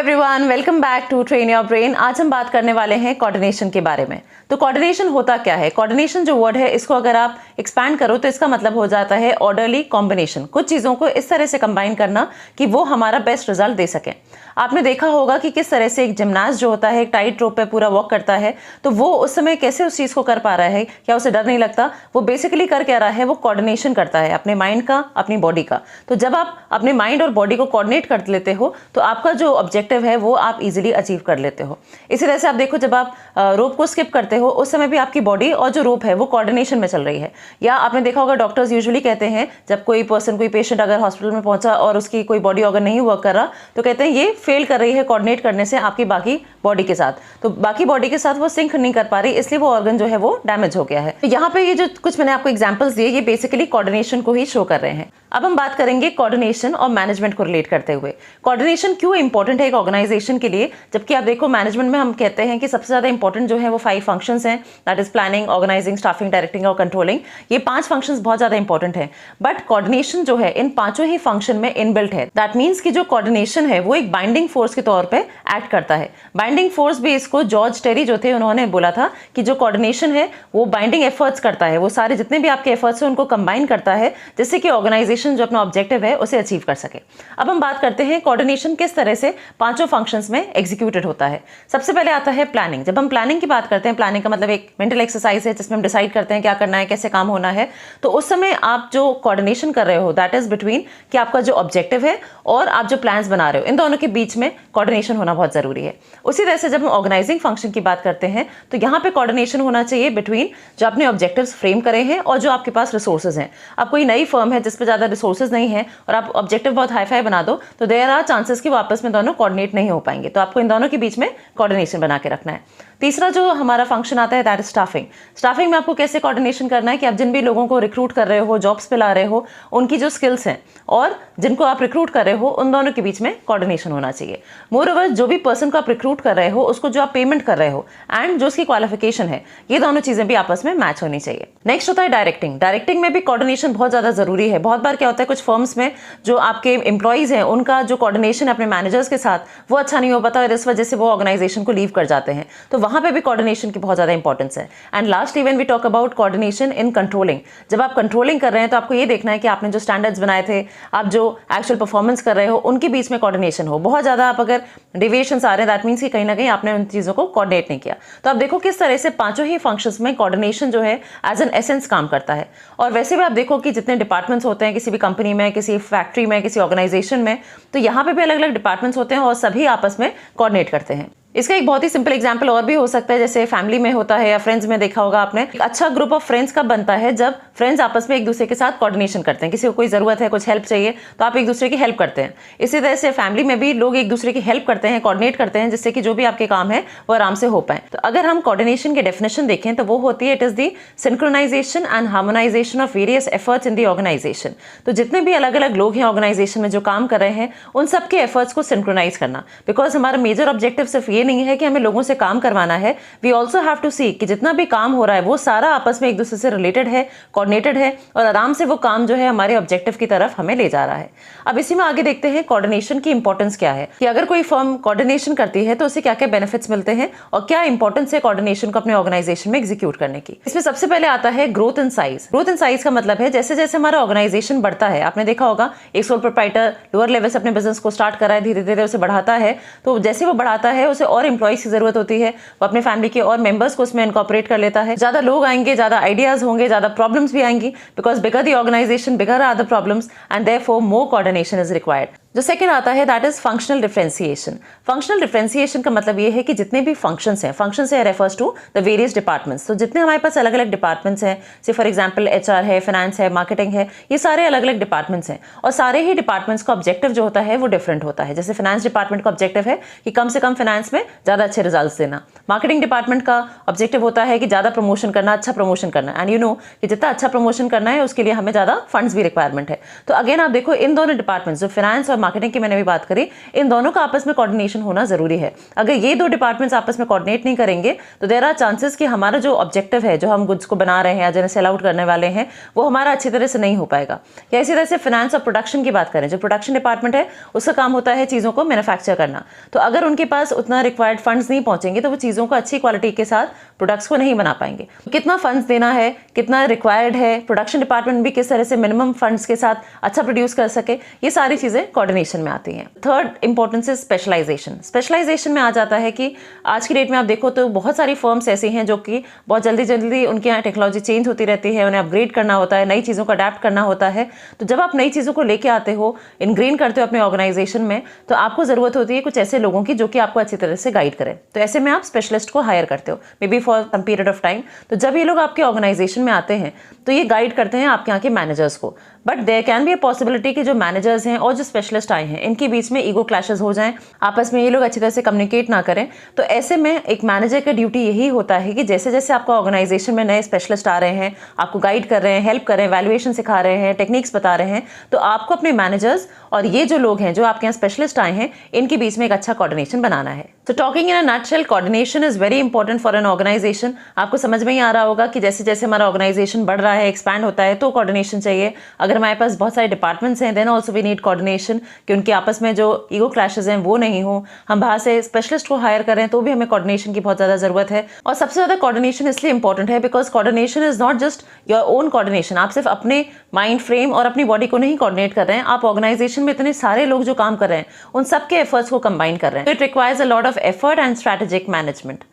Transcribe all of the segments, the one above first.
Everyone, welcome back to train your brain. आज हम बात करने वाले हैं कोऑर्डिनेशन के बारे में। तो कोऑर्डिनेशन होता क्या है? कोऑर्डिनेशन जो वर्ड है, इसको अगर आप एक्सपैंड करो तो इसका मतलब हो जाता है ऑर्डरली कॉम्बिनेशन। कुछ चीज़ों को इस तरह से कंबाइन करना कि वो हमारा बेस्ट रिजल्ट दे सके। आपने देखा होगा कि किस तरह से एक जिमनास्ट जो होता है, एक टाइट रोप पे पूरा वॉक करता है, तो वो उस समय कैसे उस चीज़ को कर पा रहा है, क्या उसे डर नहीं लगता? वो बेसिकली कर क्या रहा है, वो कोऑर्डिनेशन करता है अपने माइंड का, अपनी बॉडी का। तो जब आप अपने माइंड और बॉडी को कोऑर्डिनेट कर लेते हो तो आपका जो ऑब्जेक्टिव है वो आप इजीली अचीव कर लेते हो। इसी तरह से आप देखो, जब आप रोप को स्किप करते हो उस समय भी आपकी बॉडी और जो रोप है वो कोऑर्डिनेशन में चल रही है। या आपने देखा होगा, डॉक्टर्स यूजुअली कहते हैं जब कोई पेशेंट अगर हॉस्पिटल में पहुंचा और उसकी कोई बॉडी ऑर्गन नहीं वर्क कर रहा, तो कहते हैं ये फेल कर रही है कोऑर्डिनेट करने से आपकी बाकी बॉडी के साथ। तो बाकी बॉडी के साथ वो सिंक नहीं कर पा रही, इसलिए वो ऑर्गन जो है वो डैमेज हो गया है। तो यहाँ पे ये जो कुछ मैंने आपको एग्जांपल्स दिए, ये बेसिकली कोऑर्डिनेशन को ही शो कर रहे हैं। अब हम बात करेंगे कोऑर्डिनेशन और मैनेजमेंट को रिलेट करते हुए। कोऑर्डिनेशन क्यों इंपॉर्टेंट है एक ऑर्गेनाइजेशन के लिए? जबकि आप देखो, मैनेजमेंट में हम कहते हैं कि सबसे ज्यादा इंपॉर्टेंट जो है वो 5 फंक्शंस हैं, that is planning, organising, staffing, directing और कंट्रोलिंग। ये 5 फंक्शंस बहुत ज्यादा इंपॉर्टेंट है। बट कोऑर्डिनेशन जो है इन पांचों ही फंक्शन में इनबिल्ट है। दैट मीन्स कि जो कोऑर्डिनेशन है वो एक बाइंडिंग फोर्स के तौर पर एक्ट करता है। बाइंडिंग फोर्स भी इसको जॉर्ज टेरी जो थे उन्होंने बोला था कि जो कोऑर्डिनेशन है वो बाइंडिंग एफर्ट्स करता है। वो सारे जितने भी आपके एफर्ट्स हैं उनको कंबाइन करता है, जिससे कि ऑर्गेनाइजेशन जो अपना ऑब्जेक्टिव है उसे अचीव कर सके। अब हम बात करते हैं कोऑर्डिनेशन किस तरह से पांचों फंक्शंस में एग्जीक्यूटेड होता है। सबसे पहले आता है प्लानिंग। जब हम प्लानिंग की बात करते हैं, प्लानिंग का मतलब एक मेंटल एक्सरसाइज है जिसमें हम डिसाइड करते हैं क्या करना है, कैसे काम होना है। तो उस समय आप जो कोऑर्डिनेशन कर रहे हो, दैट इज बिटवीन कि आपका जो ऑब्जेक्टिव है और आप जो प्लान्स बना रहे हो, इन दोनों के बीच में कोऑर्डिनेशन होना बहुत जरूरी है। उसी तरह से जब हम ऑर्गेनाइजिंग फंक्शन की बात करते हैं तो यहाँ पे कोऑर्डिनेशन होना चाहिए बिटवीन जो आपने ऑब्जेक्टिव्स फ्रेम करे हैं और जो आपके पास रिसोर्सेज हैं। अब कोई नई फर्म है जिस पे ज्यादा रिसोर्सेज नहीं है और आप ऑब्जेक्टिव बहुत हाई फाई बना दो, तो देयर आर चांसेस कि वापस में दोनों कोऑर्डिनेट नहीं हो पाएंगे। तो आपको इन दोनों के बीच में कोऑर्डिनेशन बना के रखना है। तीसरा जो हमारा फंक्शन आता है, दैट इज स्टाफिंग। स्टाफिंग में आपको कैसे कोऑर्डिनेशन करना है कि आप जिन भी लोगों को रिक्रूट कर रहे हो, जॉब्स पे ला रहे हो, उनकी जो स्किल्स हैं और जिनको आप रिक्रूट कर रहे हो, उन दोनों के बीच में कोऑर्डिनेशन होना चाहिए। मोरओवर, जो भी पर्सन को आप रिक्रूट कर रहे हो उसको जो आप पेमेंट कर रहे हो एंड जो उसकी क्वालिफिकेशन है, ये दोनों चीजें भी आपस में मैच होनी चाहिए। नेक्स्ट होता है डायरेक्टिंग। डायरेक्टिंग में भी कोऑर्डिनेशन बहुत ज्यादा जरूरी है। बहुत बार क्या होता है, कुछ फर्म्स में जो आपके एम्प्लॉइज हैं उनका जो कोऑर्डिनेशन अपने मैनेजर्स के साथ वो अच्छा नहीं हो पाता और इस वजह से वो ऑर्गेनाइजेशन को लीव कर जाते हैं। तो वहां पे भी कोऑर्डिनेशन की बहुत ज्यादा इंपॉर्टेंस है। And lastly when we talk about coordination in controlling, जब आप कंट्रोलिंग कर रहे हैं तो आपको ये देखना है कि आपने जो स्टैंडर्ड्स बनाए थे, आप जो एक्चुअल परफॉर्मेंस कर रहे हो, उनके बीच में कोऑर्डिनेशन हो। बहुत ज्यादा आप अगर डेविएशंस आ रहे हैं, दैट मींस कि कहीं ना कहीं आपने उन चीजों को कोऑर्डिनेट नहीं किया। तो आप देखो किस तरह से पांचों ही फंक्शंस में कोऑर्डिनेशन जो है एज एन एसेंस काम करता है। और वैसे भी आप देखो कि जितने डिपार्टमेंट्स होते हैं किसी भी कंपनी में, किसी फैक्ट्री में, किसी ऑर्गेनाइजेशन में, तो यहाँ पे भी अलग अलग डिपार्टमेंट्स होते हैं और सभी आपस में कोऑर्डिनेट करते हैं। इसका एक बहुत ही सिंपल एग्जांपल और भी हो सकता है, जैसे फैमिली में होता है या फ्रेंड्स में देखा होगा आपने। एक अच्छा ग्रुप ऑफ फ्रेंड्स कब बनता है? जब फ्रेंड्स आपस में एक दूसरे के साथ कोऑर्डिनेशन करते हैं। किसी को कोई जरूरत है, कुछ हेल्प चाहिए, तो आप एक दूसरे की हेल्प करते हैं। इसी तरह से फैमिली में भी लोग एक दूसरे की हेल्प करते हैं, कोऑर्डिनेट करते हैं, जिससे कि जो भी आपके काम है वो आराम से हो पाए। तो अगर हम कोऑर्डिनेशन की डेफिनेशन देखें तो वो होती है, it is the synchronisation and harmonisation of various efforts in the organisation. तो जितने भी अलग अलग लोग हैं ऑर्गेनाइजेशन में जो काम कर रहे हैं, उन सबके एफर्ट्स को सिंक्रोनाइज करना। बिकॉज हमारा मेजर ऑब्जेक्टिव सिर्फ ये नहीं है कि हमें लोगों से काम करवाना है, वी ऑल्सो हैव टू सी कि जितना भी काम हो रहा है वो सारा आपस में एक दूसरे से रिलेटेड है, कोऑर्डिनेटेड है और आराम से वो काम जो है हमारे ऑब्जेक्टिव की तरफ हमें ले जा रहा है। अब इसी में आगे देखते हैं कोऑर्डिनेशन की इंपॉर्टेंस क्या है, कि अगर कोई फर्म कोऑर्डिनेशन करती है तो उसे क्या क्या बेनिफिट्स मिलते हैं और क्या इंपॉर्टेंस है कोऑर्डिनेशन को अपने ऑर्गेनाइजेशन में एग्जीक्यूट करने की। इसमें सबसे पहले आता है growth in size. Growth in size का मतलब है जैसे जैसे हमारा ऑर्गेनाइजेशन बढ़ता है, आपने देखा होगा एक सोल प्रोप्राइटर लोअर लेवल से अपने बिजनेस को स्टार्ट कर रहा है, धीरे धीरे उसे बढ़ाता है, तो जैसे वो बढ़ाता है उसे और एम्प्लॉइज की जरूरत होती है, वो अपने फैमिली के और मेंबर्स को उसमें इनकॉर्पोरेट कर लेता है। ज्यादा लोग आएंगे, ज्यादा आइडियाज होंगे, ज्यादा प्रॉब्लम्स भी आएंगी, because bigger the organisation bigger are the problems and therefore more coordination is required. जो सेकंड आता है, that is functional differentiation. Functional differentiation का मतलब ये है कि जितने भी फंक्शंस हैं, फंक्शन से refers to the various departments. तो जितने हमारे पास अलग अलग डिपार्टमेंट्स हैं, जैसे फॉर एग्जांपल एचआर है, फाइनेंस है, मार्केटिंग है, ये सारे अलग अलग डिपार्टमेंट्स हैं और सारे ही डिपार्टमेंट्स का ऑब्जेक्टिव जो होता है वो डिफरेंट होता है। जैसे फाइनेंस डिपार्टमेंट का ऑब्जेक्टिव है कि कम से कम फाइनेंस में ज्यादा अच्छे रिजल्ट्स देना। मार्केटिंग डिपार्टमेंट का ऑब्जेक्टिव होता है कि ज्यादा प्रमोशन करना, अच्छा प्रमोशन करना। एंड यू नो कि जितना अच्छा प्रमोशन करना है उसके लिए हमें ज्यादा फंड्स भी रिक्वायरमेंट है। तो अगेन आप देखो इन दोनों डिपार्टमेंट्स जो फाइनेंस और मार्केटिंग की मैंने भी बात करी, इन दोनों का आपस में कोऑर्डिनेशन होना जरूरी है। अगर ये दो डिपार्टमेंट्स आपस में कोऑर्डिनेट नहीं करेंगे तो देयर आर चांसेस कि हमारा जो ऑब्जेक्टिव है, जो हम गुड्स को बना रहे हैं या जिन्हें सेल आउट करने वाले हैं, वो हमारा अच्छी तरह से नहीं हो पाएगा। या इसी तरह से फाइनेंस और प्रोडक्शन की बात करें, जो प्रोडक्शन डिपार्टमेंट है उसका काम होता है चीज़ों को मैन्युफैक्चर करना, तो अगर उनके पास उतना रिक्वायर्ड फंड्स नहीं पहुंचेंगे तो वो चीज़ों को अच्छी क्वालिटी के साथ प्रोडक्ट्स को नहीं बना पाएंगे। कितना फंड्स देना है, कितना रिक्वायर्ड है, प्रोडक्शन डिपार्टमेंट भी किस तरह से मिनिमम फंड्स के साथ अच्छा प्रोड्यूस कर सके, ये सारी चीज़ें कोऑर्डिनेशन में आती हैं। Third importance is specialisation. Specialisation में आ जाता है कि आज की डेट में आप देखो तो बहुत सारी फर्म्स ऐसी हैं जो कि बहुत जल्दी जल्दी उनके यहाँ टेक्नोलॉजी चेंज होती रहती है, उन्हें अपग्रेड करना होता है, नई चीज़ों को अडेप्ट करना होता है। तो जब आप नई चीज़ों को लेके आते हो, इनग्रेन करते हो अपने ऑर्गेनाइजेशन में, तो आपको ज़रूरत होती है कुछ ऐसे लोगों की जो कि आपको अच्छी तरह से गाइड करें। तो ऐसे में आप स्पेशलिस्ट को हायर करते हो, maybe for some period of time. तो जब ये लोग आपके ऑर्गेनाइजेशन में आते हैं तो ये गाइड करते हैं आपके यहाँ के मैनेजर्स को। But there can be a possibility कि जो मैनेजर्स हैं और जो स्पेशलिस्ट आए हैं इनके बीच में ईगो क्लैशेस हो जाएं, आपस में ये लोग अच्छी तरह से कम्युनिकेट ना करें। तो ऐसे में एक मैनेजर का ड्यूटी यही होता है कि जैसे जैसे आपका ऑर्गेनाइजेशन में नए स्पेशलिस्ट आ रहे हैं, आपको गाइड कर रहे हैं, हेल्प कर रहे हैं, वैल्यूएशन सिखा रहे हैं, टेक्निक्स बता रहे हैं, तो आपको अपने मैनेजर्स और ये जो लोग हैं जो आपके यहाँ स्पेशलिस्ट आए हैं इनके बीच में एक अच्छा कोऑर्डिनेशन बनाना है। तो talking in a nutshell, coordination is very important for an organisation. आपको समझ में ही आ रहा होगा कि जैसे जैसे हमारा ऑर्गेनाइजेशन बढ़ रहा है, एक्सपैंड होता है, तो कोऑर्डिनेशन चाहिए। अगर हमारे पास बहुत सारे डिपार्टमेंट्स हैं then also we need coordination, कि उनके आपस में जो ईगो क्लैशेस हैं वो नहीं हो। हम बाहर से स्पेशलिस्ट को हायर करें तो भी हमें कोऑर्डिनेशन की बहुत ज़्यादा ज़रूरत है। और सबसे ज़्यादा कोऑर्डिनेशन इसलिए इंपॉर्टेंट है because coordination is not just your own coordination. आप सिर्फ अपने माइंड फ्रेम और अपनी बॉडी को नहीं कोऑर्डिनेट कर रहे हैं, आप ऑर्गेनाइजेशन में इतने सारे लोग जो काम कर रहे हैं उन सबके एफर्ट्स को कंबाइन कर रहे हैं। It requires a lot of effort and strategic management.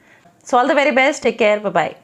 So all the very best, take care, bye bye.